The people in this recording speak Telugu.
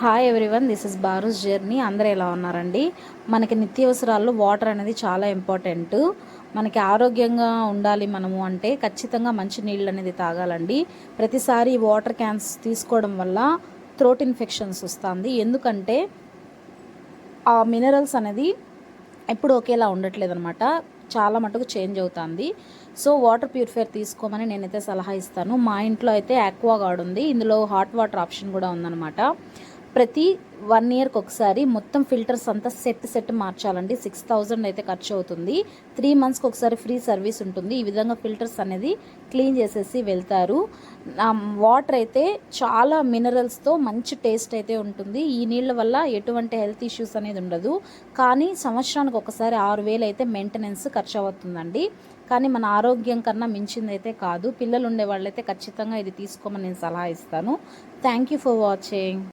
Hi everyone, this is Baru's journey. అందరూ ఎలా ఉన్నారండి? మనకి నిత్యావసరాల్లో వాటర్ అనేది చాలా ఇంపార్టెంట్. మనకి ఆరోగ్యంగా ఉండాలి మనము అంటే ఖచ్చితంగా మంచి నీళ్ళు అనేది తాగాలండి. ప్రతిసారి వాటర్ క్యాన్స్ తీసుకోవడం వల్ల థ్రోట్ ఇన్ఫెక్షన్స్ వస్తుంది. ఎందుకంటే ఆ మినరల్స్ అనేది ఎప్పుడు ఒకేలా ఉండట్లేదు అనమాట. చాలా మటుకు చేంజ్ అవుతుంది. సో వాటర్ ప్యూరిఫైయర్ తీసుకోమని నేనైతే సలహా ఇస్తాను. మా ఇంట్లో అయితే ఆక్వాగార్డ్ ఉంది. ఇందులో హాట్ వాటర్ ఆప్షన్ కూడా ఉందన్నమాట. ప్రతి 1 ఇయర్కి ఒకసారి మొత్తం ఫిల్టర్స్ అంతా సెట్ మార్చాలండి. 6000 అయితే ఖర్చు అవుతుంది. 3 మంత్స్కి ఒకసారి ఫ్రీ సర్వీస్ ఉంటుంది. ఈ విధంగా ఫిల్టర్స్ అనేది క్లీన్ చేసేసి వెళ్తారు. వాటర్ అయితే చాలా మినరల్స్తో మంచి టేస్ట్ అయితే ఉంటుంది. ఈ నీళ్ళ వల్ల ఎటువంటి హెల్త్ ఇష్యూస్ అనేది ఉండదు. కానీ సంవత్సరానికి ఒకసారి 6000 అయితే మెయింటెనెన్స్ ఖర్చు అవుతుందండి. కానీ మన ఆరోగ్యం కన్నా మించింది అయితే కాదు. పిల్లలు ఉండే వాళ్ళైతే ఖచ్చితంగా ఇది తీసుకోమని నేను సలహా ఇస్తాను. Thank you for watching.